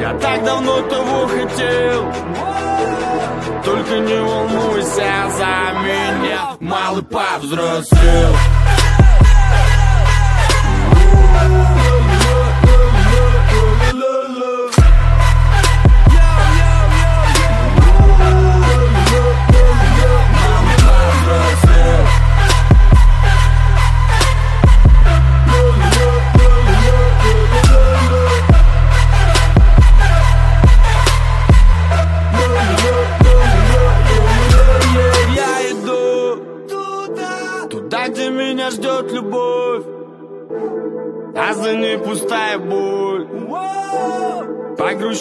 Я так давно того хотел. Только не волнуйся за меня, малый повзрослел. Туда, где меня ждет любовь, а за ней пустая боль. Погрущу